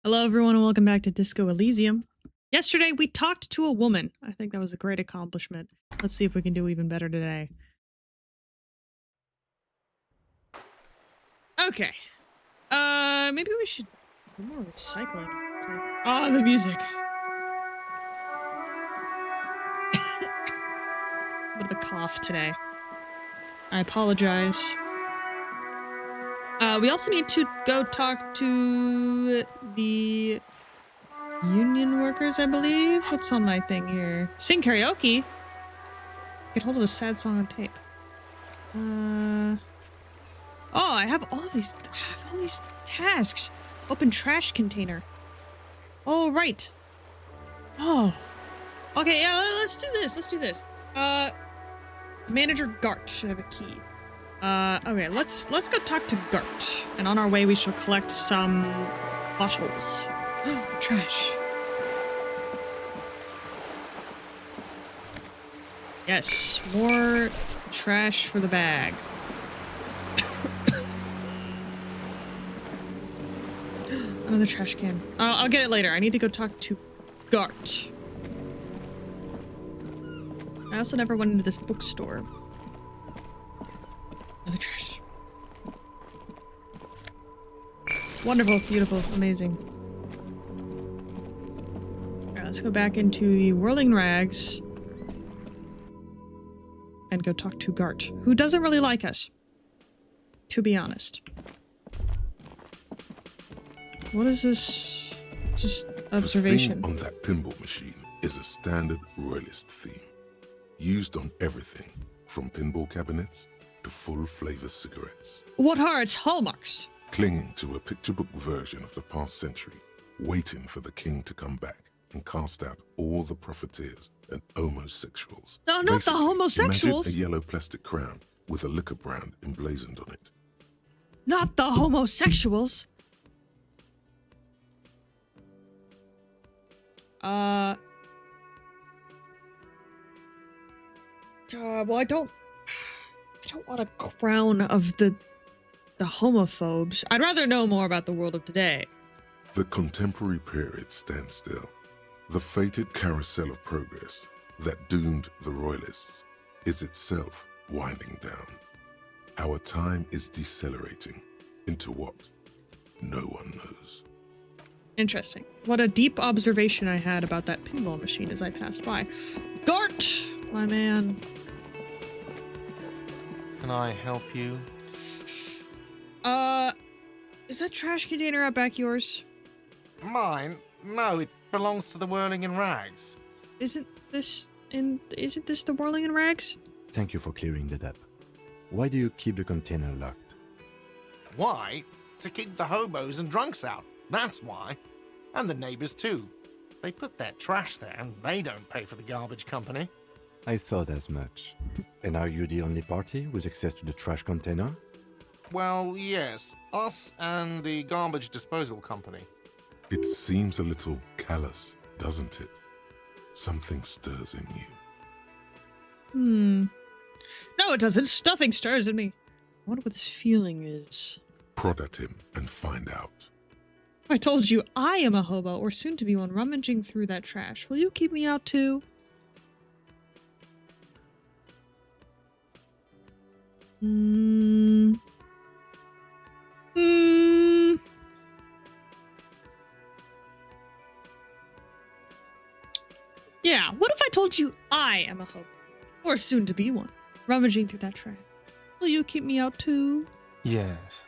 Hello, everyone, and welcome back to Disco Elysium. Yesterday, we talked to a woman. I think that was a great accomplishment. Let's see if we can do even better today. Okay. Maybe we should do more recycling. Oh, the music. A bit of a cough today. I apologize. We also need to go talk to the union workers, I believe. What's on my thing here? Sing karaoke? Get hold of a sad song on tape. Oh, I have all these tasks. Open trash container. Oh, right. Oh. Okay, yeah, let's do this. Manager Gart should have a key. Okay, let's go talk to Gart. And on our way, we shall collect some bottles. Trash. Yes, more trash for the bag. Another trash can. I'll get it later. I need to go talk to Gart. I also never went into this bookstore. Another trash. Wonderful, beautiful, amazing. Alright, let's go back into the Whirling Rags. And go talk to Gart, who doesn't really like us. To be honest. What is this? Just observation. The theme on that pinball machine is a standard royalist theme, used on everything from pinball cabinets to full-flavor cigarettes. What are its hallmarks? Clinging to a picture book version of the past century, waiting for the king to come back and cast out all the profiteers and homosexuals. No, not Basically, the homosexuals. Imagine a yellow plastic crown with a liquor brand emblazoned on it. Not the homosexuals. Well, I don't want a crown of the homophobes. I'd rather know more about the world of today. The contemporary period stands still. The fated carousel of progress that doomed the royalists is itself winding down. Our time is decelerating into what no one knows. Interesting. What a deep observation I had about that pinball machine as I passed by. Gart, my man. Can I help you? Is that trash container out back yours? Mine? No, it belongs to the Whirling in Rags. Isn't this the Whirling in Rags? Thank you for clearing that up. Why do you keep the container locked? Why? To keep the hobos and drunks out. That's why. And the neighbors too. They put their trash there and they don't pay for the garbage company. I thought as much. And are you the only party with access to the trash container? Well, yes. Us and the garbage disposal company. It seems a little callous, doesn't it? Something stirs in you. No, it doesn't. Nothing stirs in me. I wonder what this feeling is. Prod at him and find out. I told you I am a hobo, or soon to be one, rummaging through that trash. Will you keep me out too? Yeah, what if I told you I am a hobo, or soon to be one, rummaging through that trash? Will you keep me out too? Yes.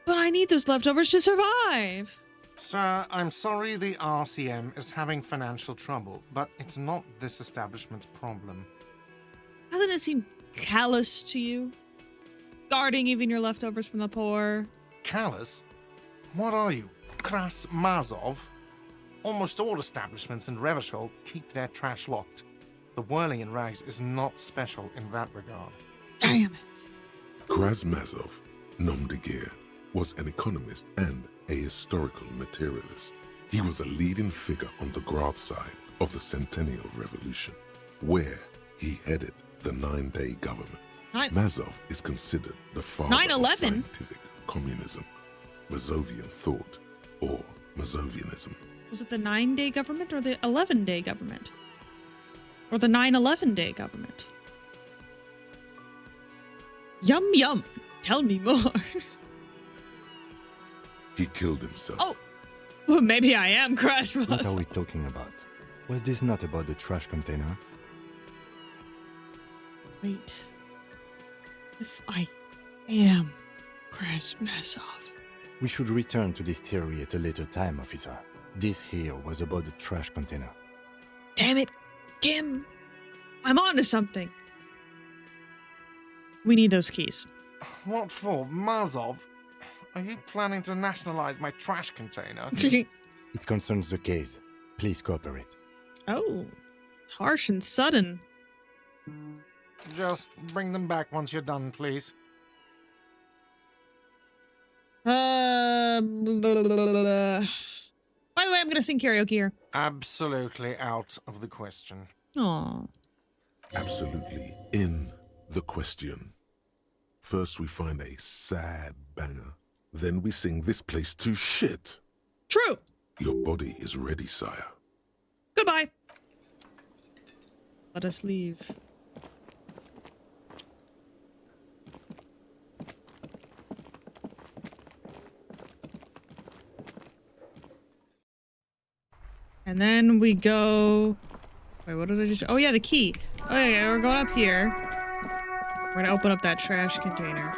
But I need those leftovers to survive. Sir, I'm sorry the RCM is having financial trouble, but it's not this establishment's problem. Doesn't it seem callous to you? Guarding even your leftovers from the poor. Callous? What are you, Kras Mazov? Almost all establishments in Revachol keep their trash locked. The Whirling in Rags is not special in that regard. Damn it. Krasmazov, nom de guerre, was an economist and a historical materialist. He was a leading figure on the Grad side of the Centennial Revolution, where he headed the 9-day government. Mazov is considered the father of 9/11? scientific communism. Mazovian thought, or Mazovianism. Was it the 9-day government or the 11-day government? Or the 9/11-day government? Yum yum. Tell me more. He killed himself. Oh! Well, maybe I am What are Christmas. we talking about? Was this not about the trash container? Wait. If I am Krasmasov. We should return to this theory at a later time, officer. This here was about the trash container. Damn it, Kim. I'm on to something. We need those keys. What for? Mazov? Are you planning to nationalize my trash container? It concerns the case. Please cooperate. Oh, it's harsh and sudden. Just bring them back once you're done, please. By the way, I'm gonna sing karaoke here. Absolutely out of the question. Aw. Absolutely in the question. First we find a sad banger. Then we sing this place to shit. True. Your body is ready, sire. Goodbye. Let us leave. And then we go... Wait, what did I just... Oh, yeah, the key. Oh, yeah, we're going up here. We're gonna open up that trash container.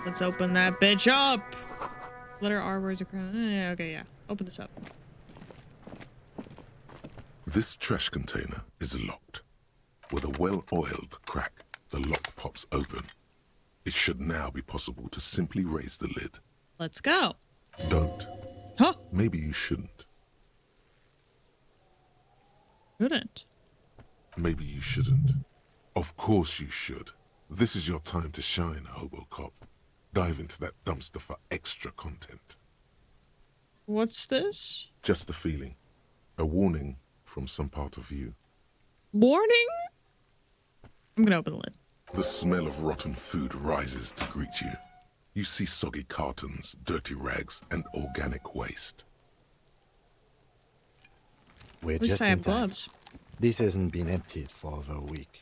Let's open that bitch up. Letter R, where's the crown? Yeah, okay, yeah. Open this up. This trash container is locked. With a well-oiled crack, the lock pops open. It should now be possible to simply raise the lid. Let's go. Don't. Huh? Maybe you shouldn't. Couldn't. Maybe you shouldn't. Of course you should. This is your time to shine, Hobocop. Dive into that dumpster for extra content. What's this? Just the feeling. A warning from some part of you. Warning? I'm gonna open the lid. The smell of rotten food rises to greet you. You see soggy cartons, dirty rags, and organic waste. We're At least just I in have time. gloves. This hasn't been emptied for over a week.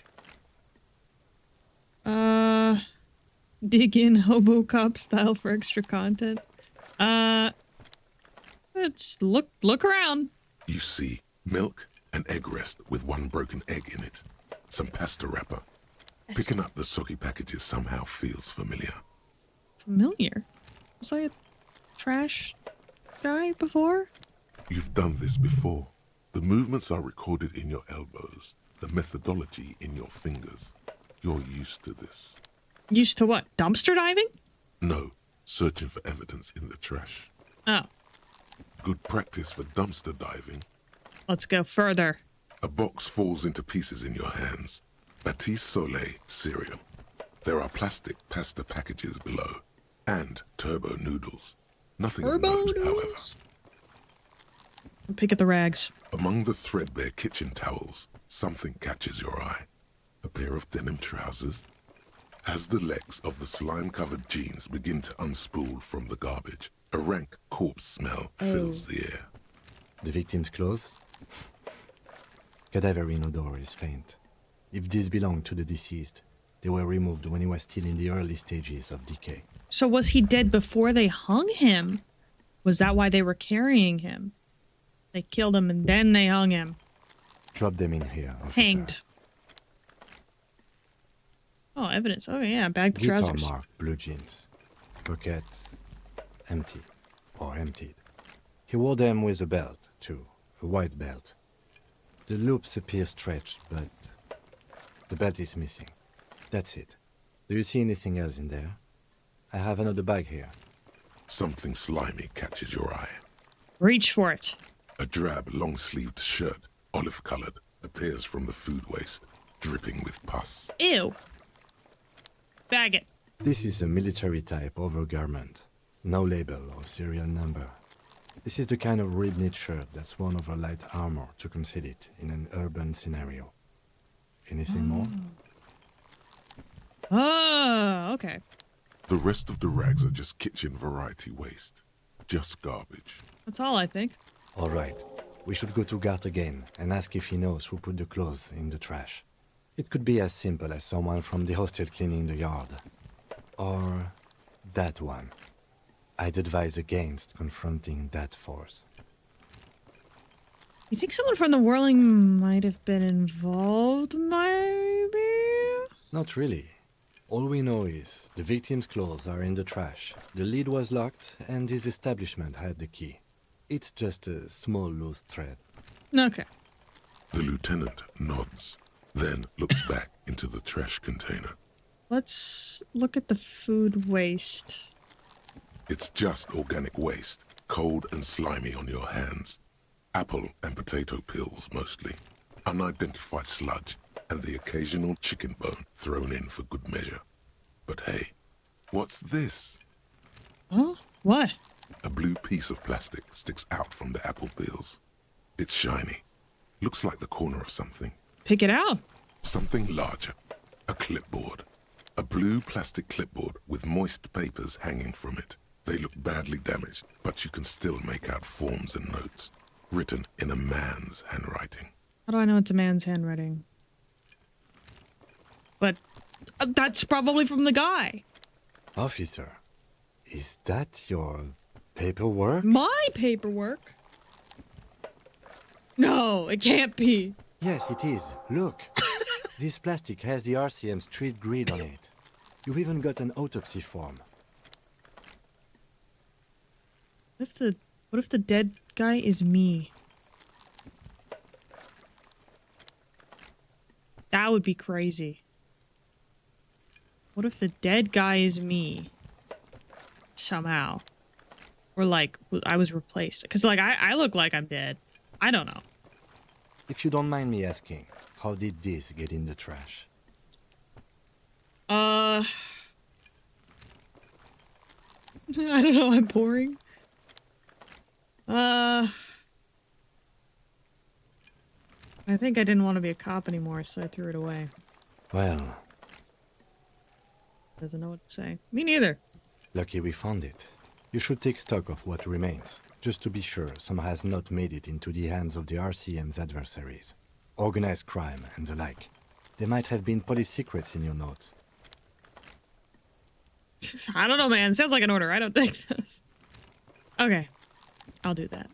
Dig in Hobocop style for extra content. Just look around. You see milk and egg rest with one broken egg in it. Some pasta wrapper. Picking up the soggy packages somehow feels familiar. Familiar. Was I a trash guy before? You've done this before. The movements are recorded in your elbows, the methodology in your fingers. You're used to this. Used to what? Dumpster diving? No, searching for evidence in the trash. Oh, Good practice for dumpster diving. let's go further. A box falls into pieces in your hands. Batiste Soleil cereal. There are plastic pasta packages below. And turbo noodles. Nothing of note, however. Pick at the rags. Among the threadbare kitchen towels, something catches your eye. A pair of denim trousers. As the legs of the slime-covered jeans begin to unspool from the garbage, a rank corpse smell fills the air. The victim's clothes? Cadaverine odor is faint. If these belong to the deceased, they were removed when he was still in the early stages of decay. So was he dead before they hung him? Was that why they were carrying him? They killed him and then they hung him. Drop them in here, officer. Hanged. Oh, evidence. Oh, yeah. Bag the Guitar trousers. mark, blue jeans. Pockets empty or emptied. He wore them with a belt, too. A white belt. The loops appear stretched, but the belt is missing. That's it. Do you see anything else in there? I have another bag here. Something slimy catches your eye. Reach for it. A drab, long-sleeved shirt, olive-colored, appears from the food waste, dripping with pus. Ew. Bag it. This is a military-type overgarment. No label or serial number. This is the kind of rib-knit shirt that's worn over light armor to conceal it in an urban scenario. Anything more? Oh, okay. The rest of the rags are just kitchen variety waste. Just garbage. That's all I think. All right. We should go to Gart again and ask if he knows who put the clothes in the trash. It could be as simple as someone from the hostel cleaning the yard. Or that one. I'd advise against confronting that force. You think someone from the whirling might have been involved, maybe? Not really. All we know is the victim's clothes are in the trash, the lid was locked, and his establishment had the key. It's just a small loose thread. Okay. The lieutenant nods, then looks back into the trash container. Let's look at the food waste. It's just organic waste, cold and slimy on your hands. Apple and potato peels, mostly. Unidentified sludge, and the occasional chicken bone thrown in for good measure. But hey, what's this? Oh, what? A blue piece of plastic sticks out from the apple peels. It's shiny. Looks like the corner of something. Pick it out. Something larger. A clipboard. A blue plastic clipboard with moist papers hanging from it. They look badly damaged, but you can still make out forms and notes, written in a man's handwriting. How do I know it's a man's handwriting? But that's probably from the guy. Officer, is that your paperwork? My paperwork? No, it can't be. Yes, it is. Look. This plastic has the RCM street grid on it. You've even got an autopsy form. What if the dead guy is me? That would be crazy. What if the dead guy is me? Somehow. Or like, I was replaced. Because like, I look like I'm dead. I don't know. If you don't mind me asking, how did this get in the trash? I don't know, I'm boring. I think I didn't want to be a cop anymore, so I threw it away. Well, Doesn't know what to say. Me neither. lucky we found it. You should take stock of what remains, just to be sure some has not made it into the hands of the RCM's adversaries. Organized crime and the like. There might have been police secrets in your notes. I don't know, man. Sounds like an order. I don't think this. Okay. I'll do that.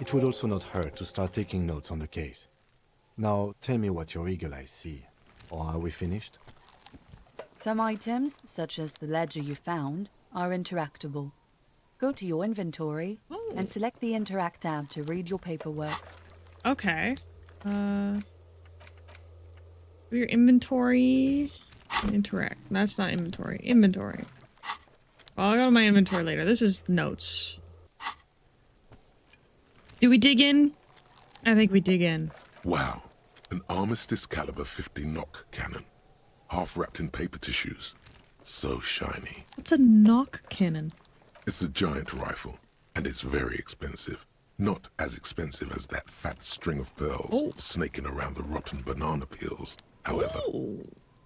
It would also not hurt to start taking notes on the case. Now, tell me what your eagle eyes see. Or are we finished? Some items, such as the ledger you found, are interactable. Go to your inventory and select the Interact tab to read your paperwork. Okay. Go to your inventory. Interact. That's not inventory. Inventory. Well, I'll go to my inventory later. This is notes. Do we dig in? I think we dig in. Wow, an Armistice caliber 50 knock cannon. Half wrapped in paper tissues. So shiny. What's a knock cannon? It's a giant rifle, and it's very expensive. Not as expensive as that fat string of pearls snaking around the rotten banana peels, however.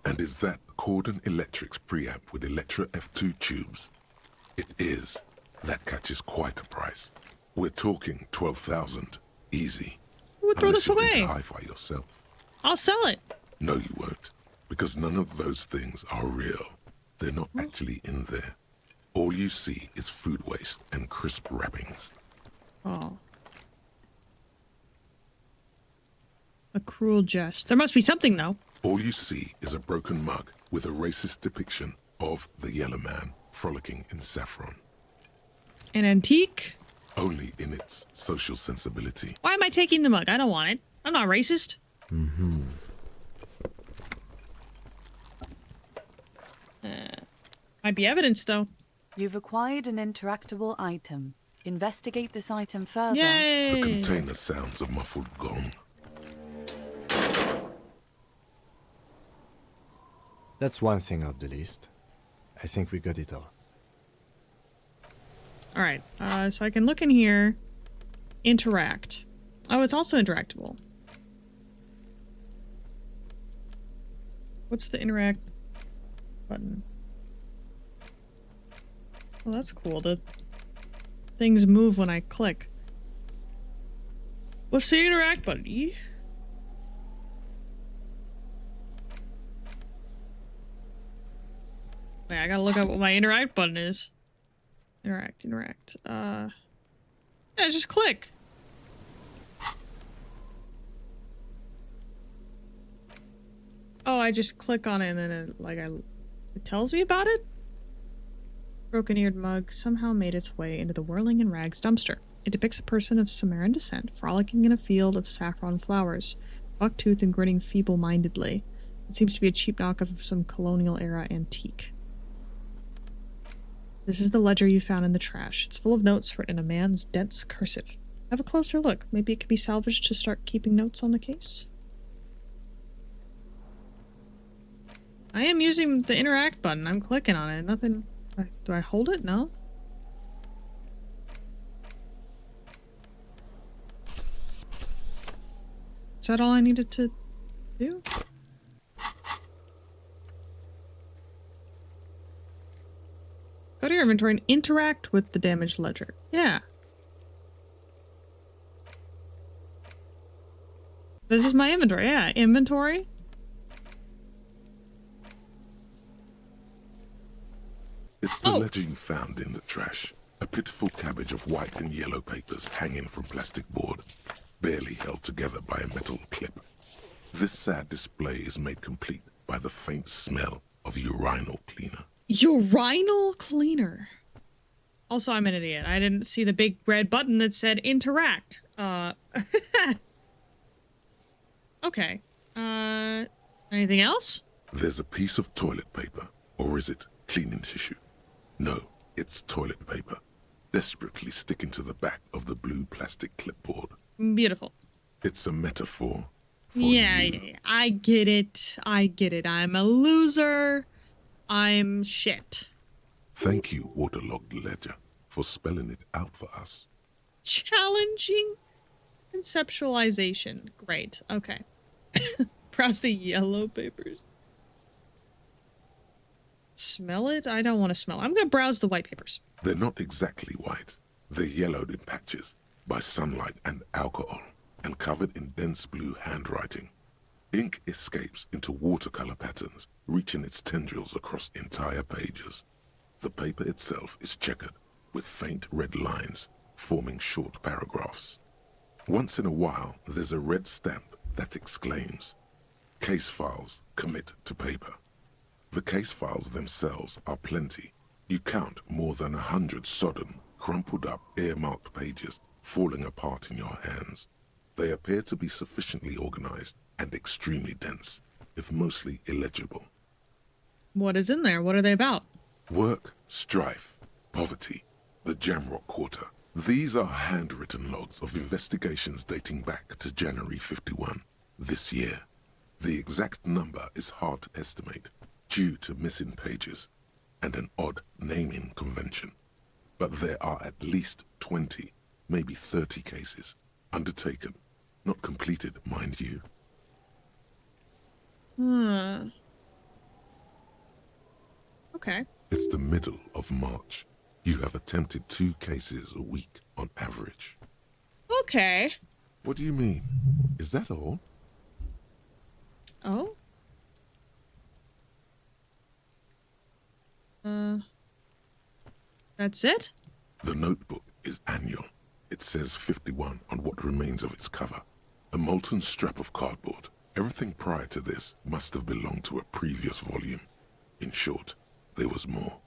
And is that Cordon Electric's preamp with Electra F2 tubes? It is. That catches quite a price. We're talking 12,000. Easy. Who would throw this Unless you're away? into hi-fi yourself. I'll sell it. No, you won't. Because none of those things are real. They're not actually in there. All you see is food waste and crisp wrappings. Oh. A cruel jest. There must be something, though. All you see is a broken mug with a racist depiction of the Yellow Man frolicking in saffron. An antique? Only in its social sensibility. Why am I taking the mug? I don't want it. I'm not racist. Might be evidence, though. You've acquired an interactable item. Investigate this item further. The Yay! container sounds a muffled gong. That's one thing off the list. I think we got it all. All right. So I can look in here. Interact. Oh, it's also interactable. What's the interact? button. Well, that's cool. The things move when I click. What's the interact button? E? Wait, I gotta look up what my interact button is. Interact. Yeah, just click. Oh, I just click on it and then it tells me about it? Broken-eared mug somehow made its way into the whirling in rags dumpster. It depicts a person of Sumerian descent frolicking in a field of saffron flowers, buck-toothed and grinning feeble-mindedly. It seems to be a cheap knockoff of some colonial-era antique. This is the ledger you found in the trash. It's full of notes written in a man's dense cursive. Have a closer look. Maybe it can be salvaged to start keeping notes on the case. I am using the interact button. I'm clicking on it. Nothing. Do I hold it? No? Is that all I needed to do? Go to your inventory and interact with the damaged ledger. Yeah. This is my inventory. Yeah, inventory. It's the ledger you found in the trash. A pitiful cabbage of white and yellow papers hanging from plastic board, barely held together by a metal clip. This sad display is made complete by the faint smell of urinal cleaner. Urinal cleaner. Also, I'm an idiot. I didn't see the big red button that said interact. Okay. Anything else? There's a piece of toilet paper, or is it cleaning tissue? No, it's toilet paper, desperately sticking to the back of the blue plastic clipboard. Beautiful. It's a metaphor for Yeah, you. I get it. I'm a loser. I'm shit. Thank you, waterlogged ledger, for spelling it out for us. Challenging conceptualization. Great. Okay. Browse the yellow papers. Smell it? I don't want to smell it. I'm going to browse the white papers. They're not exactly white. They're yellowed in patches by sunlight and alcohol, and covered in dense blue handwriting. Ink escapes into watercolor patterns, reaching its tendrils across entire pages. The paper itself is checkered, with faint red lines, forming short paragraphs. Once in a while, there's a red stamp that exclaims, "Case files commit to paper." The case files themselves are plenty. You count more than 100 sodden, crumpled up, earmarked pages falling apart in your hands. They appear to be sufficiently organized and extremely dense, if mostly illegible. What is in there? What are they about? Work, strife, poverty, the Jamrock Quarter. These are handwritten logs of investigations dating back to January 51, this year. The exact number is hard to estimate, due to missing pages and an odd naming convention. But there are at least 20, maybe 30 cases, undertaken, not completed, mind you. Okay. It's the middle of March. You have attempted 2 cases a week on average. Okay. What do you mean? Is that all? Oh? That's it? The notebook is annual. It says 51 on what remains of its cover. A molten strap of cardboard. Everything prior to this must have belonged to a previous volume. In short, there was more.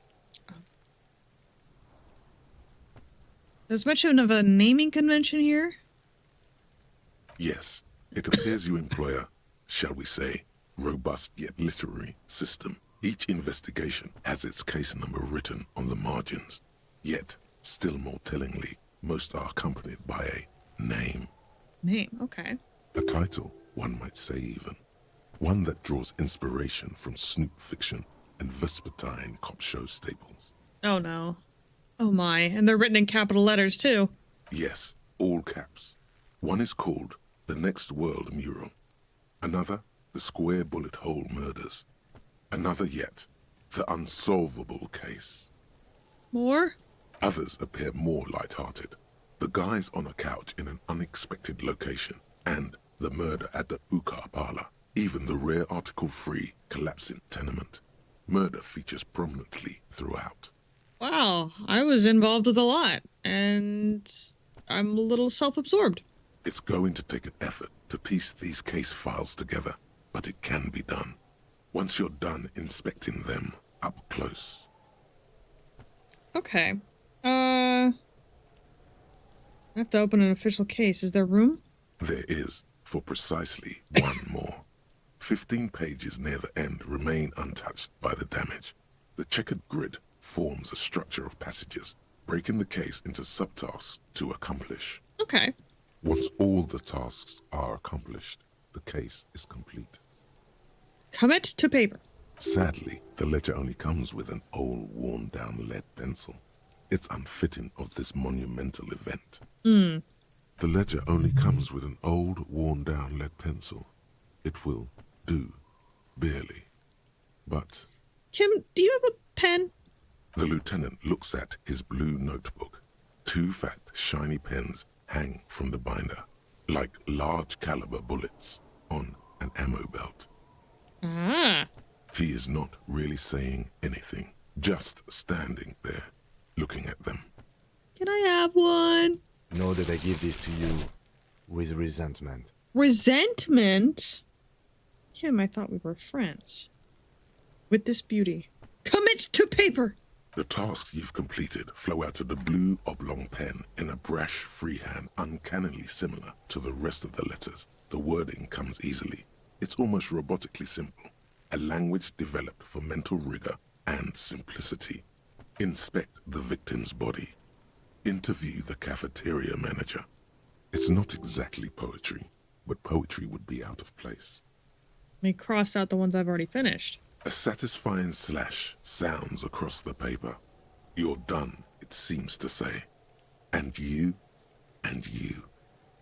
There's much of a naming convention here? Yes, it appears you employ a, shall we say, robust yet literary system. Each investigation has its case number written on the margins. Yet, still more tellingly, most are accompanied by a name. Name, okay. A title, one might say even. One that draws inspiration from Snoop fiction and Vespertine cop show staples. Oh no. Oh my, and they're written in capital letters too. Yes, all caps. One is called The Next World Mural. Another, The Square Bullet Hole Murders. Another yet, the unsolvable case. More? Others appear more light-hearted. The guys on a couch in an unexpected location, and the murder at the Ukar parlor, even the rare article-free collapsing tenement. Murder features prominently throughout. Wow, I was involved with a lot, and I'm a little self-absorbed. It's going to take an effort to piece these case files together, but it can be done. Once you're done inspecting them up close. Okay. I have to open an official case. Is there room? There is, for precisely one more. 15 pages near the end remain untouched by the damage. The checkered grid forms a structure of passages, breaking the case into subtasks to accomplish. Okay. Once all the tasks are accomplished, the case is complete. Commit to paper. Sadly, the ledger only comes with an old, worn-down lead pencil. It's unfitting of this monumental event. The ledger only comes with an old, worn-down lead pencil. It will do, barely. But Kim, do you have a pen? the lieutenant looks at his blue notebook. 2 fat, shiny pens hang from the binder, like large-caliber bullets on an ammo belt. Ah. He is not really saying anything, just standing there, looking at them. Can I have one? Know that I give this to you with resentment. Resentment? Kim, I thought we were friends. With this beauty. Commit to paper! The tasks you've completed flow out of the blue oblong pen in a brash freehand uncannily similar to the rest of the letters. The wording comes easily. It's almost robotically simple. A language developed for mental rigor and simplicity. Inspect the victim's body. Interview the cafeteria manager. It's not exactly poetry, but poetry would be out of place. Let me cross out the ones I've already finished. A satisfying slash sounds across the paper. You're done, it seems to say. And you, and you.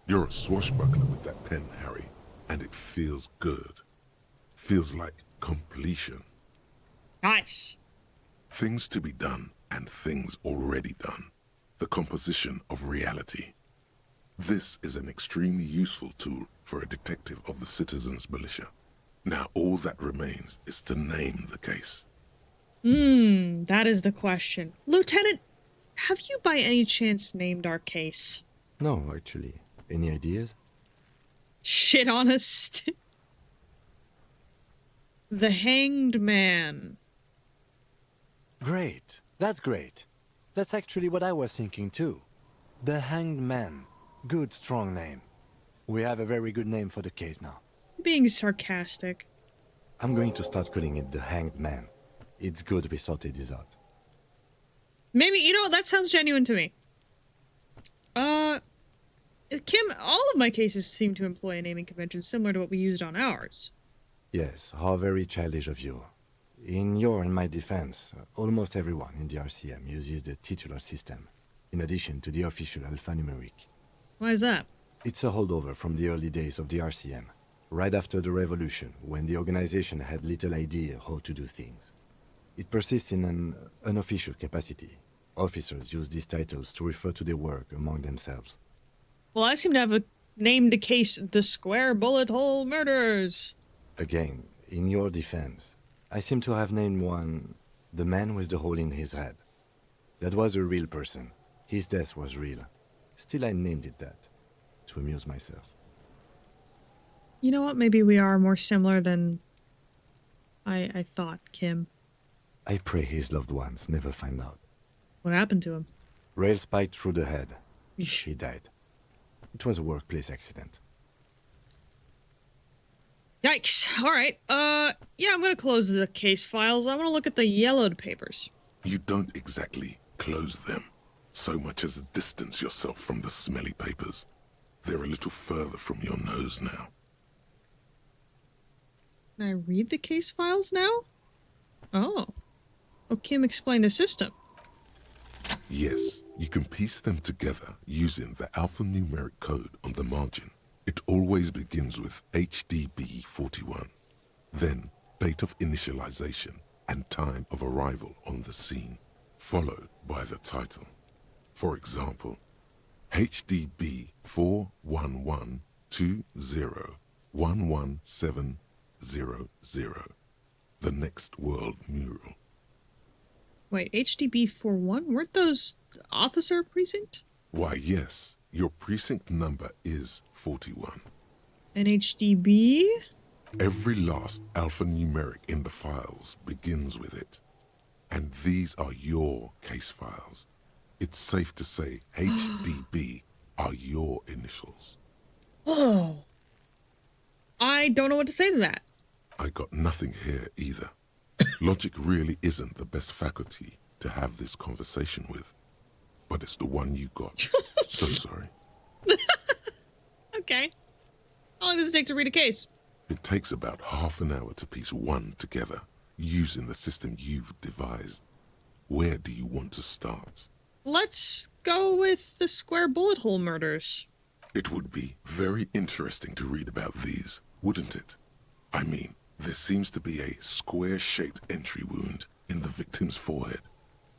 You're a swashbuckler with that pen, Harry, and it feels good. Feels like completion. Nice. Things to be done and things already done. The composition of reality. This is an extremely useful tool for a detective of the Citizens Militia. Now all that remains is to name the case. That is the question. Lieutenant, have you by any chance named our case? No, actually. Any ideas? Shit honest. The Hanged Man. Great. That's great. That's actually what I was thinking too. The Hanged Man. Good, strong name. We have a very good name for the case now. Being sarcastic. I'm going to start calling it the Hanged Man. It's good we sorted this out. Maybe, you know, that sounds genuine to me. Kim, all of my cases seem to employ a naming convention similar to what we used on ours. Yes, how very childish of you. In your and my defense, almost everyone in the RCM uses the titular system, in addition to the official alphanumeric. Why is that? It's a holdover from the early days of the RCM, right after the revolution, when the organization had little idea how to do things. It persists in an unofficial capacity. Officers use these titles to refer to their work among themselves. Well, I seem to have named a case the Square Bullet Hole Murders. Again, in your defense, I seem to have named one the man with the hole in his head. That was a real person. His death was real. Still, I named it that, to amuse myself. You know what? Maybe we are more similar than I thought, Kim. I pray his loved ones never find out. What happened to him? Rail spiked through the head. He died. It was a workplace accident. Yikes. All right. Yeah, I'm going to close the case files. I want to look at the yellowed papers. You don't exactly close them, so much as distance yourself from the smelly papers. They're a little further from your nose now. Can I read the case files now? Oh. Oh, Kim explained the system. Yes, you can piece them together using the alphanumeric code on the margin. It always begins with HDB 41. Then, date of initialization, and time of arrival on the scene, followed by the title. For example, HDB 41120111700, the Next World Mural. Wait, HDB 41? Weren't those officer precinct? Why, yes, your precinct number is 41. And HDB? Every last alphanumeric in the files begins with it. And these are your case files. It's safe to say HDB are your initials. Oh. I don't know what to say to that. I got nothing here either. Logic really isn't the best faculty to have this conversation with. But it's the one you got. So sorry. Okay. How long does it take to read a case? It takes about half an hour to piece one together, using the system you've devised. Where do you want to start? Let's go with the square bullet hole murders. It would be very interesting to read about these, wouldn't it? I mean, there seems to be a square-shaped entry wound in the victim's forehead.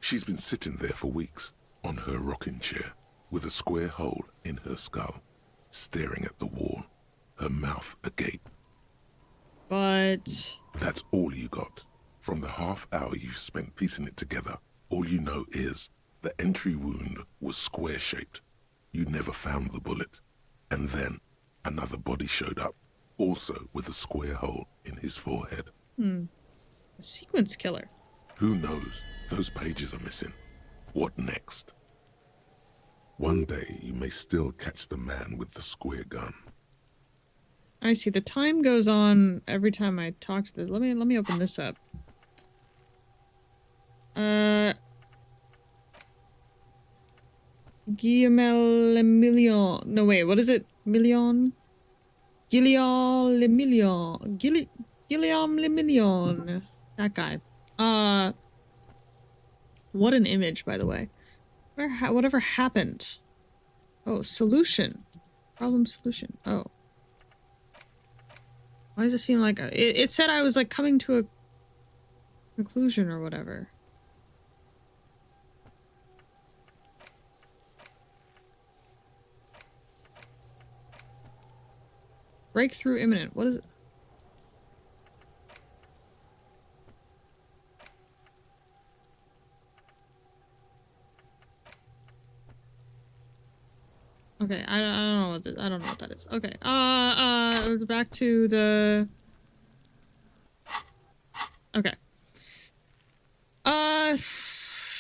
She's been sitting there for weeks, on her rocking chair, with a square hole in her skull, staring at the wall, her mouth agape. But... That's all you got. From the half hour you spent piecing it together, all you know is the entry wound was square-shaped. You never found the bullet. And then another body showed up, also with a square hole in his forehead. A sequence killer. Who knows? Those pages are missing. What next? One day you may still catch the man with the square gun. I see. The time goes on every time I talk to this. Let me open this up. Guillaume Le Million. No, wait, what is it? Million? Guillaume Le Million. Guillaume Le Million. That guy. What an image, by the way. Whatever happened? Oh, solution. Problem solution. Oh. Why does it seem like... It said I was, like, coming to a conclusion or whatever. Breakthrough imminent. What is it? Okay, I don't know what I don't know what that is. Okay, back to the. Okay.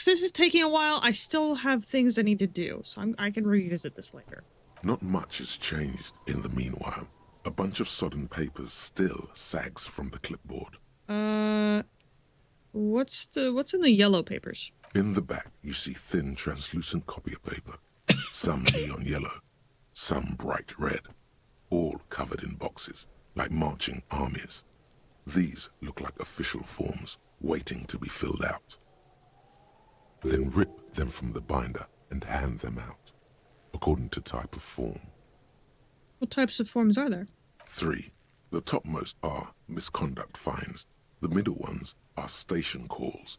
This is taking a while. I still have things I need to do, so I can revisit this later. Not much has changed in the meanwhile. A bunch of sodden papers still sags from the clipboard. What's in the yellow papers? In the back, you see thin, translucent copy of paper. Some neon yellow, some bright red, all covered in boxes, like marching armies. These look like official forms, waiting to be filled out. Then rip them from the binder and hand them out, according to type of form. What types of forms are there? 3. The topmost are misconduct fines, the middle ones are station calls,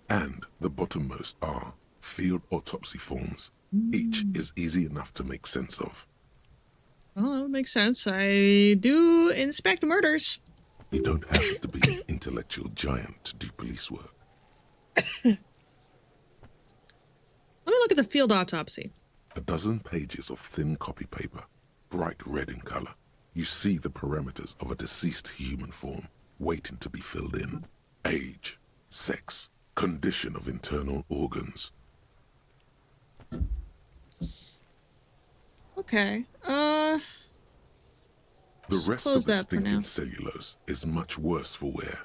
and the bottommost are field autopsy forms. Each is easy enough to make sense of. Well, that would make sense. I do inspect murders. You don't have to be an intellectual giant to do police work. Let me look at the field autopsy. A dozen pages of thin copy paper, bright red in color. You see the parameters of a deceased human form, waiting to be filled in. Age, sex, condition of internal organs. Okay, The rest of close the that for now. stinking cellulose is much worse for wear.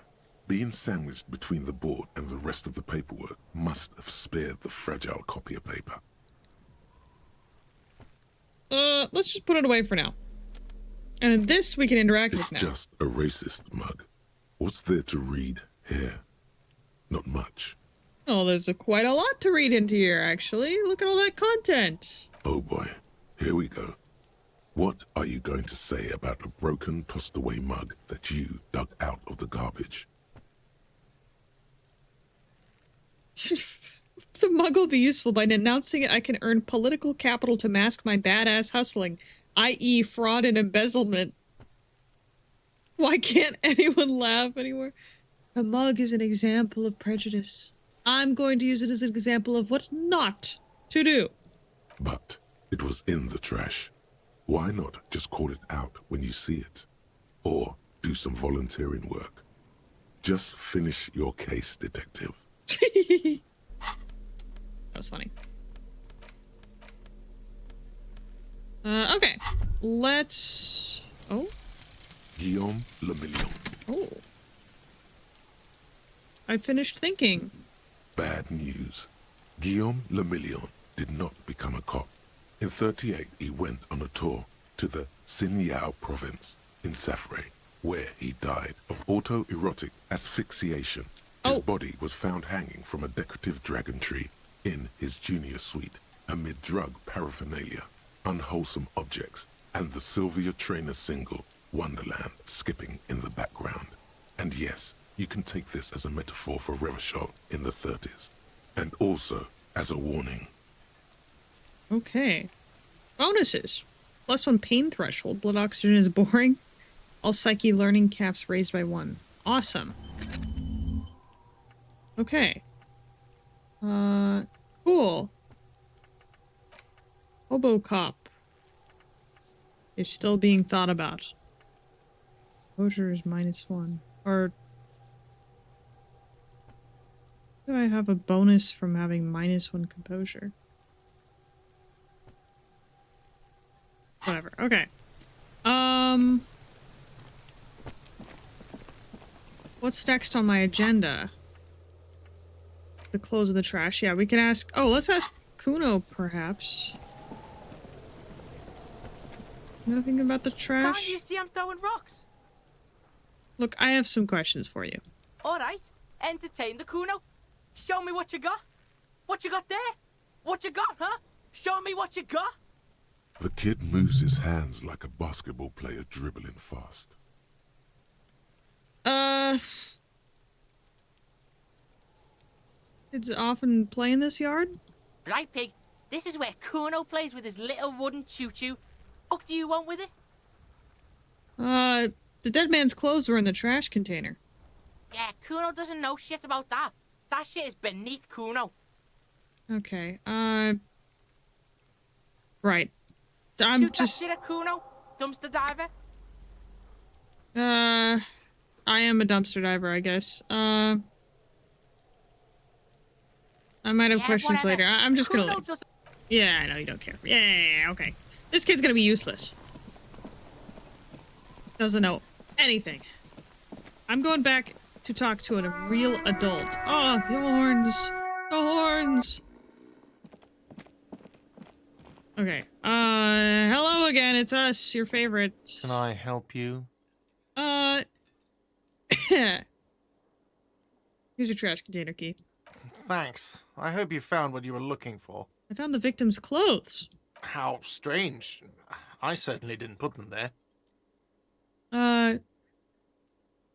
Being sandwiched between the board and the rest of the paperwork must have spared the fragile copy of paper. Let's just put it away for now. And this we can interact It's with now. just a racist mug. What's there to read here? Not much. Oh, there's quite a lot to read into here, actually. Look at all that content. Oh boy, here we go. What are you going to say about a broken, tossed-away mug that you dug out of the garbage? The mug will be useful. By denouncing it, I can earn political capital to mask my badass hustling, i.e. fraud and embezzlement. Why can't anyone laugh anymore? The mug is an example of prejudice. I'm going to use it as an example of what not to do. But it was in the trash. Why not just call it out when you see it? Or do some volunteering work. Just finish your case, detective. That was funny. Okay. Let's... Oh? Guillaume Le Million. Oh. I finished thinking. Bad news. Guillaume Le Million did not become a cop. In 38, he went on a tour to the Sinyao province in Safre, where he died of autoerotic asphyxiation. His body was found hanging from a decorative dragon tree in his junior suite, amid drug paraphernalia, unwholesome objects, and the Sylvia Trainer single, Wonderland, skipping in the background. And yes, you can take this as a metaphor for Revachol in the 30s, and also as a warning. Okay. Bonuses. +1 pain threshold. Blood oxygen is boring. All psyche learning caps raised by 1. Awesome. Okay. Cool. Hobo cop is still being thought about. Exposure is -1. Or do I have a bonus from having -1 composure? Whatever. Okay. What's next on my agenda? The close of the trash. Yeah, we can ask... Oh, let's ask Kuno, perhaps. Nothing about the trash? Can't you see I'm throwing rocks? Look, I have some questions for you. All right. Entertain the Kuno. Show me what you got. What you got there? What you got, huh? Show me what you got. The kid moves his hands like a basketball player dribbling fast. Kids often play in this yard? Right, pig. This is where Kuno plays with his little wooden choo-choo. What do you want with it? The dead man's clothes were in the trash container. Yeah, Kuno doesn't know shit about that. That shit is beneath Kuno. Okay, right. I'm Shoot just... that shit at Kuno, dumpster diver. I am a dumpster diver, I guess. I might have questions whatever. later. I'm just gonna Kuno leave. doesn't- Yeah, I know you don't care. Yeah, okay. This kid's gonna be useless. Doesn't know anything. I'm going back to talk to a real adult. Oh, the horns. The horns. Okay. Hello again. It's us, your favorite. Can I help you? Here's your trash container key. Thanks. I hope you found what you were looking for. I found the victim's clothes. How strange. I certainly didn't put them there.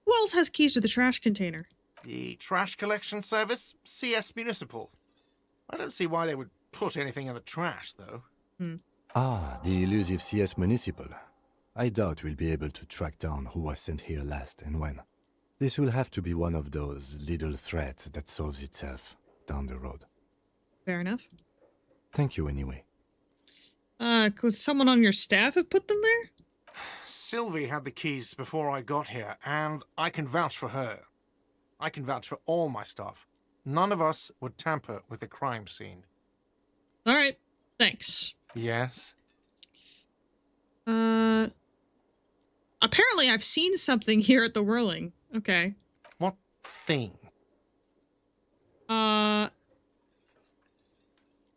Who else has keys to the trash container? The trash collection service? CS Municipal. I don't see why they would put anything in the trash, though. Ah, the elusive CS Municipal. I doubt we'll be able to track down who was sent here last and when. This will have to be one of those little threats that solves itself down the road. Fair enough. Thank you anyway. Could someone on your staff have put them there? Sylvie had the keys before I got here, and I can vouch for her. I can vouch for all my staff. None of us would tamper with the crime scene. All right. Thanks. Yes? Apparently I've seen something here at the Whirling. Okay. What thing? I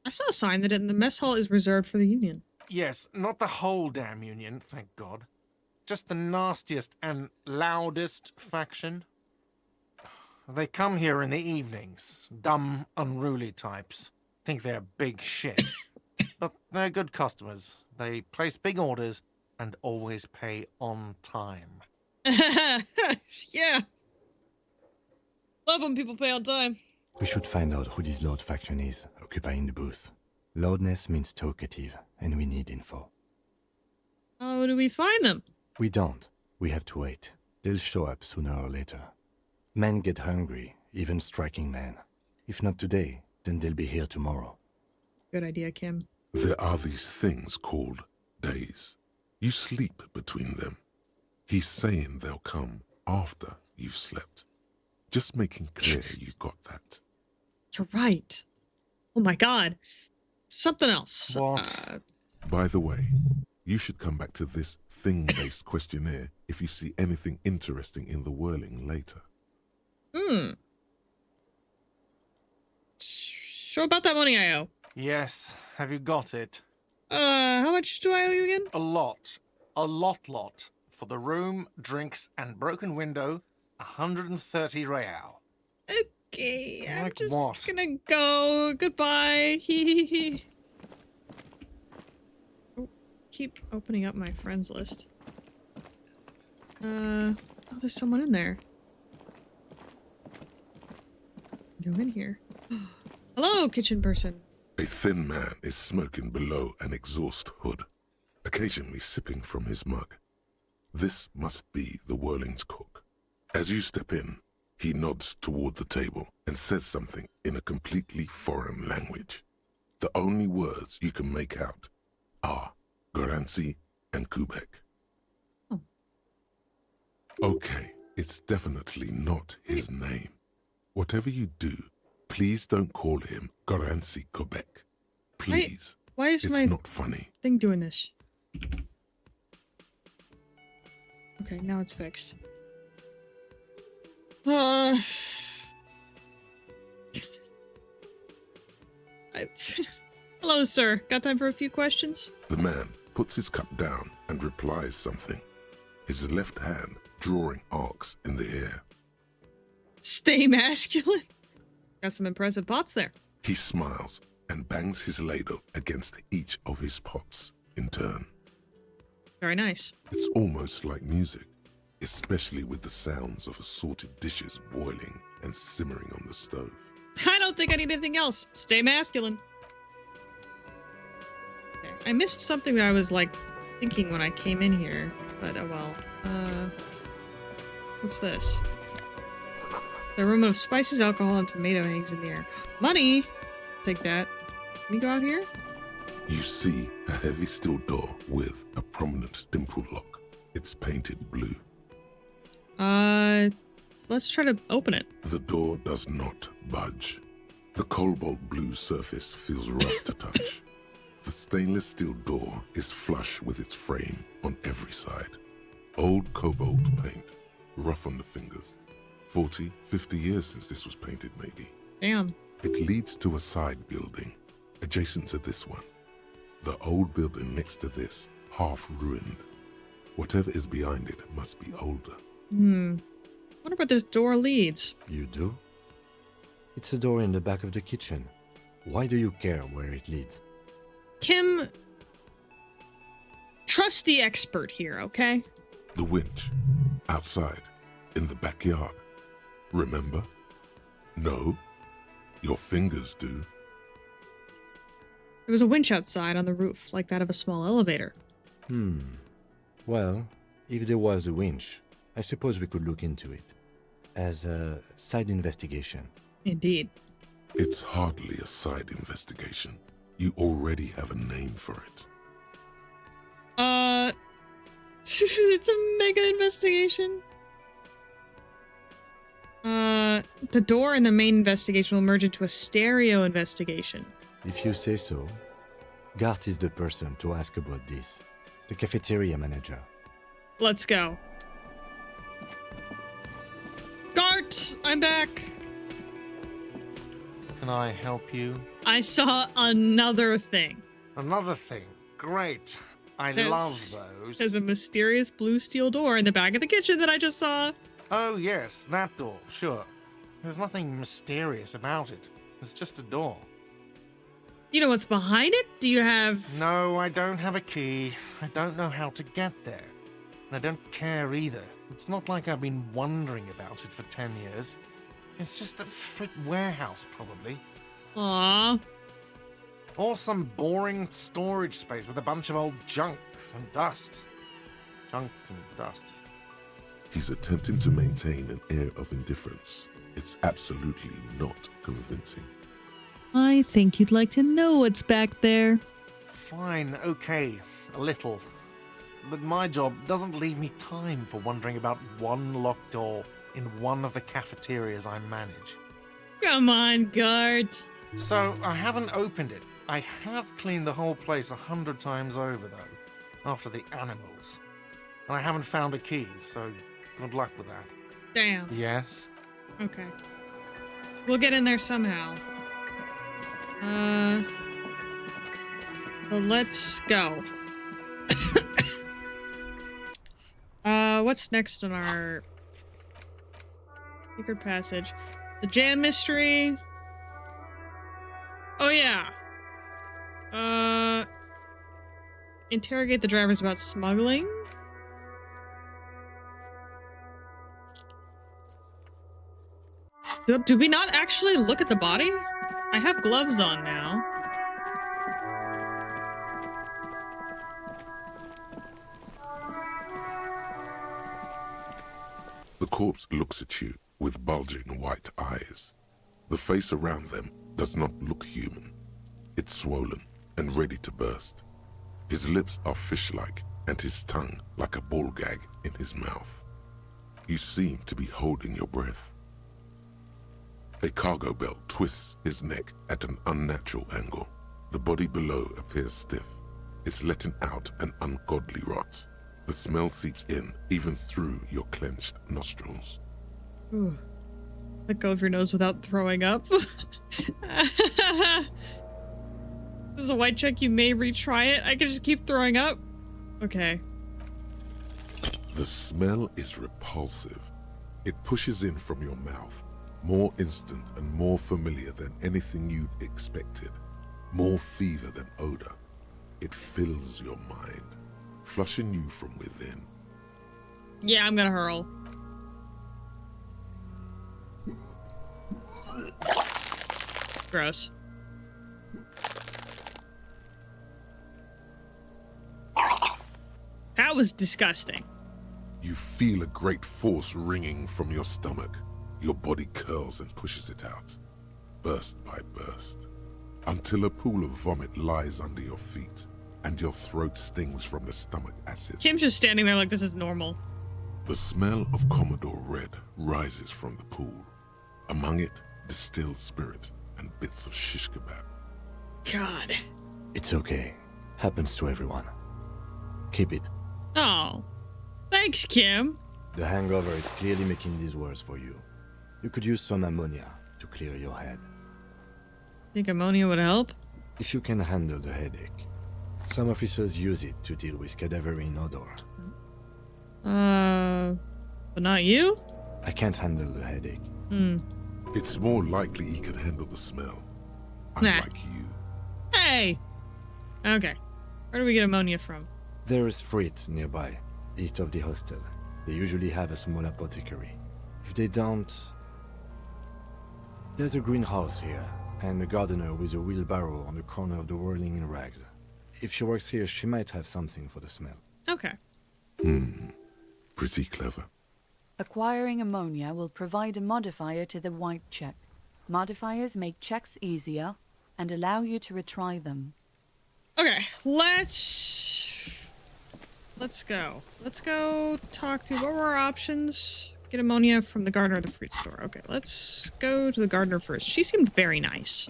saw a sign that in the mess hall is reserved for the Union. Yes, not the whole damn Union, thank God. Just the nastiest and loudest faction. They come here in the evenings. Dumb, unruly types. Think they're big shit. But they're good customers. They place big orders and always pay on time. Yeah. Love when people pay on time. We should find out who this Lord faction is, occupying the booth. Loudness means talkative, and we need info. How do we find them? We don't. We have to wait. They'll show up sooner or later. Men get hungry, even striking men. If not today, then they'll be here tomorrow. Good idea, Kim. There are these things called days. You sleep between them. He's saying they'll come after you've slept. Just making clear you got that. You're right. Oh my god. Something else. What? By the way, you should come back to this thing-based questionnaire if you see anything interesting in the whirling later. Show about that money I owe. Yes, have you got it? How much do I owe you again? A lot. A lot. For the room, drinks, and broken window, 130 real. Okay, I'm Like just what? gonna go. Goodbye. Oh, keep opening up my friends list. Oh, there's someone in there. Go in here. Hello, kitchen person. A thin man is smoking below an exhaust hood, occasionally sipping from his mug. This must be the Whirling's cook. As you step in, he nods toward the table and says something in a completely foreign language. The only words you can make out are Garancy and Kubek. Oh. Okay, it's definitely not his name. Whatever you do, please don't call him Garancy Kubek. Please. Why is It's my not funny. thing doing this? Okay, now it's fixed. Hello, sir. Got time for a few questions? The man puts his cup down and replies something, his left hand drawing arcs in the air. Stay masculine. Got some impressive pots there. He smiles and bangs his ladle against each of his pots in turn. Very nice. It's almost like music, especially with the sounds of assorted dishes boiling and simmering on the stove. I don't think I need anything else. Stay masculine. Okay. I missed something that I was like thinking when I came in here, but oh well. What's this? The aroma of spices, alcohol, and tomato hangs in the air. Money! Take that. Can we go out here? You see a heavy steel door with a prominent dimple lock. It's painted blue. Let's try to open it. The door does not budge. The cobalt blue surface feels rough to touch. The stainless steel door is flush with its frame on every side. Old cobalt paint, rough on the fingers. 40, 50 years since this was painted, maybe. Damn. It leads to a side building, adjacent to this one. The old building next to this, half ruined. Whatever is behind it must be older. Wonder where this door leads. You do? It's a door in the back of the kitchen. Why do you care where it leads? Kim, trust the expert here, okay? The winch, outside, in the backyard. Remember? No, your fingers do. There was a winch outside on the roof, like that of a small elevator. Well, if there was a winch, I suppose we could look into it. As a side investigation. Indeed. It's hardly a side investigation. You already have a name for it. It's a mega investigation. The door in the main investigation will merge into a stereo investigation. If you say so, Gart is the person to ask about this. The cafeteria manager. Let's go. Gart, I'm back. Can I help you? I saw another thing. Another thing. Great. I There's- love those. There's a mysterious blue steel door in the back of the kitchen that I just saw. Oh, yes, that door, sure. There's nothing mysterious about it. It's just a door. You know what's behind it? Do you have... No, I don't have a key. I don't know how to get there. And I don't care either. It's not like I've been wondering about it for 10 years. It's just a frit warehouse, probably. Aww. Or some boring storage space with a bunch of old junk and dust. Junk and dust. He's attempting to maintain an air of indifference. It's absolutely not convincing. I think you'd like to know what's back there. Fine, okay, a little. But my job doesn't leave me time for wondering about one locked door in one of the cafeterias I manage. Come on, Gart. So, I haven't opened it. I have cleaned the whole place 100 times over, though, after the animals. And I haven't found a key, so good luck with that. Damn. Yes? Okay. We'll get in there somehow. So let's go. What's next on our secret passage? The jam mystery. Oh yeah. Interrogate the drivers about smuggling. Do we not actually look at the body? I have gloves on now. The corpse looks at you with bulging white eyes. The face around them does not look human. It's swollen and ready to burst. His lips are fish-like and his tongue like a ball gag in his mouth. You seem to be holding your breath. A cargo belt twists his neck at an unnatural angle. The body below appears stiff. It's letting out an ungodly rot. The smell seeps in even through your clenched nostrils. Ooh. Let go of your nose without throwing up. This is a white check. You may retry it. I can just keep throwing up. Okay. The smell is repulsive. It pushes in from your mouth, more instant and more familiar than anything you'd expected, more fever than odor. It fills your mind, flushing you from within. Yeah, I'm gonna hurl. Gross. That was disgusting. You feel a great force ringing from your stomach. Your body curls and pushes it out, burst by burst, until a pool of vomit lies under your feet and your throat stings from the stomach acid. Kim's just standing there like this is normal. The smell of Commodore Red rises from the pool. Among it, distilled spirit and bits of shish kebab. God. It's okay. Happens to everyone. Keep it. Oh. Thanks, Kim. The hangover is clearly making these worse for you. You could use some ammonia to clear your head. Think ammonia would help? If you can handle the headache. Some officers use it to deal with cadaverine odor. But not you? I can't handle the headache. It's more likely he can handle the smell. Nah. Unlike you. Hey! Okay. Where do we get ammonia from? There is Frit nearby, east of the hostel. They usually have a small apothecary. If they don't... There's a greenhouse here, and a gardener with a wheelbarrow on the corner of the whirling in rags. If she works here, she might have something for the smell. Okay. Pretty clever. Acquiring ammonia will provide a modifier to the white check. Modifiers make checks easier and allow you to retry them. Okay, let's go. Let's go talk to, what were our options? Get ammonia from the gardener or the fruit store. Okay, let's go to the gardener first. She seemed very nice.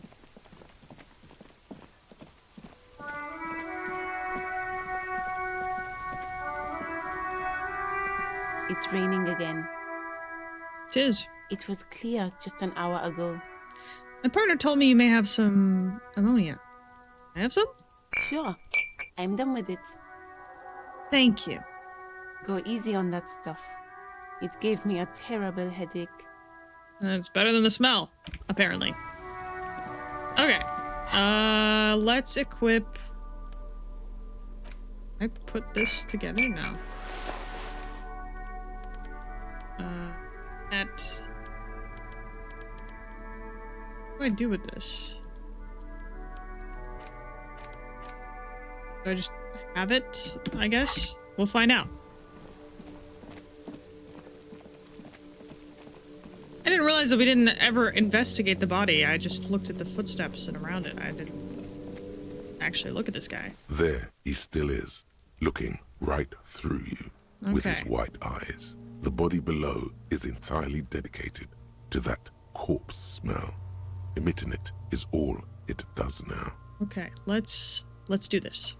It's raining again. Tis. It was clear just an hour ago. My partner told me you may have some ammonia. I have some? Sure, I'm done with it. Thank you. Go easy on that stuff. It gave me a terrible headache. It's better than the smell, apparently. Okay. Let's equip... I put this together now. What do I do with this? Do I just have it, I guess? We'll find out. I didn't realize that we didn't ever investigate the body. I just looked at the footsteps and around it. I didn't actually look at this guy. There he still is, looking right through you with his white eyes. The body below is entirely dedicated to that corpse smell. Emitting it is all it does now. Okay, let's do this.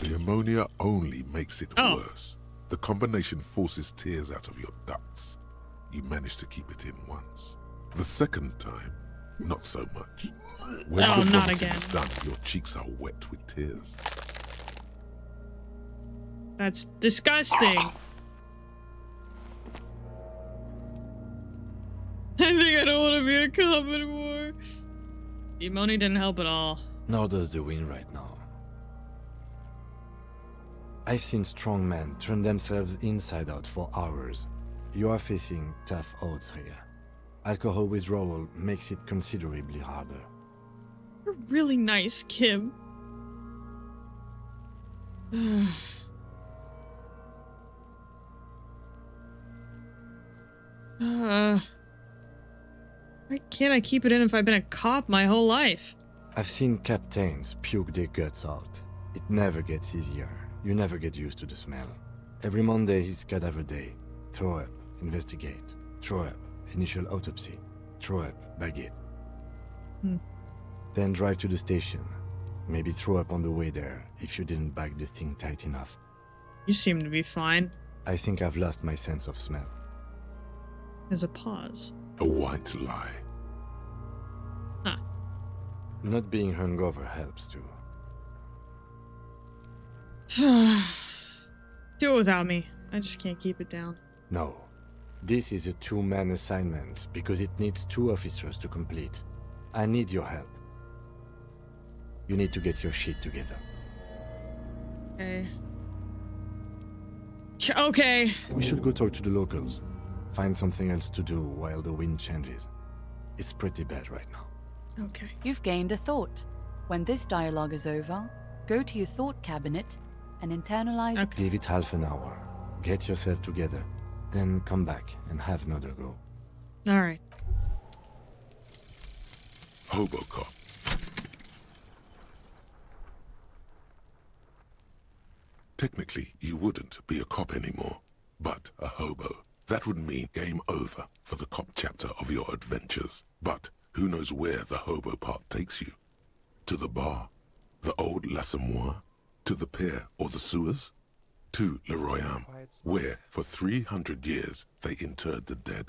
The ammonia only makes it worse. The combination forces tears out of your ducts. You manage to keep it in once. The second time, not so much. When the not vomiting again. is done, your cheeks are wet with tears. That's disgusting. I think I don't want to be a cop anymore. The ammonia didn't help at all. Nor does the wind right now. I've seen strong men turn themselves inside out for hours. You are facing tough odds here. Alcohol withdrawal makes it considerably harder. You're really nice, Kim. Why can't I keep it in if I've been a cop my whole life? I've seen captains puke their guts out. It never gets easier. You never get used to the smell. Every Monday is cadaver day. Throw up, investigate. Throw up, initial autopsy. Throw up, bag it. Then drive to the station. Maybe throw up on the way there if you didn't bag the thing tight enough. You seem to be fine. I think I've lost my sense of smell. There's a pause. A white lie. Huh. Not being hungover helps too. Do it without me. I just can't keep it down. No. This is a two-man assignment because it needs 2 officers to complete. I need your help. You need to get your shit together. Okay. Okay. We should go talk to the locals. Find something else to do while the wind changes. It's pretty bad right now. Okay. You've gained a thought. When this dialogue is over, go to your thought cabinet and internalize. Okay. Give it half an hour. Get yourself together. Then come back and have another go. All right. Hobocop. Technically, you wouldn't be a cop anymore, but a hobo. That would mean game over for the cop chapter of your adventures. But who knows where the hobo part takes you? To the bar? The old L'Assommoir? To the pier or the sewers? To Le Royaume, where for 300 years they interred the dead.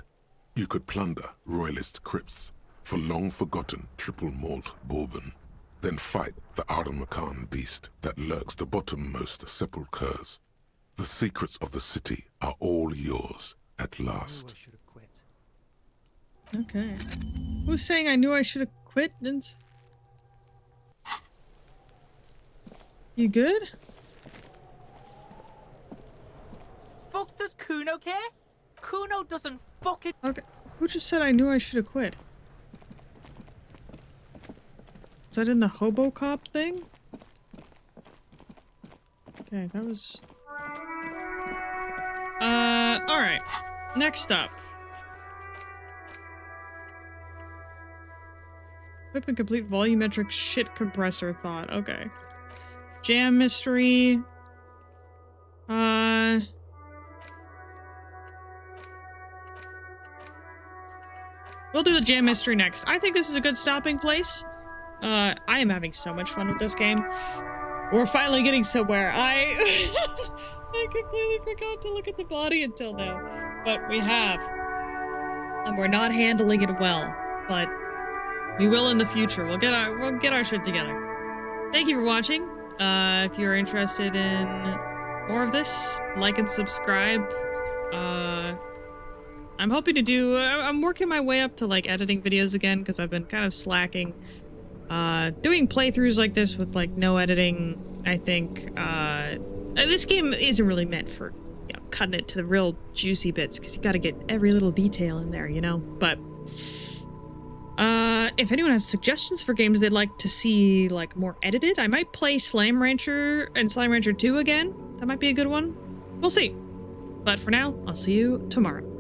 You could plunder royalist crypts for long-forgotten triple malt bourbon, then fight the Aramakan beast that lurks the bottommost sepulchres. The secrets of the city are all yours at last. Okay. Who's saying I knew I should have quit? You good? Fuck does Kuno care? Kuno doesn't fucking... Okay. Who just said I knew I should have quit? Is that in the hobo cop thing? Okay, that was... alright. Next up. Equip and complete volumetric shit compressor thought. Okay. Jam mystery. We'll do the jam mystery next. I think this is a good stopping place. I am having so much fun with this game. We're finally getting somewhere. I completely forgot to look at the body until now. But we have. And we're not handling it well. But we will in the future. We'll get our shit together. Thank you for watching. If you're interested in more of this, like and subscribe. I'm hoping to do... I'm working my way up to, like, editing videos again, because I've been kind of slacking. Doing playthroughs like this with, like, no editing, I think, this game isn't really meant for, you know, cutting it to the real juicy bits, because you gotta get every little detail in there, you know? But, if anyone has suggestions for games they'd like to see, like, more edited, I might play Slime Rancher and Slime Rancher 2 again. That might be a good one. We'll see. But for now, I'll see you tomorrow.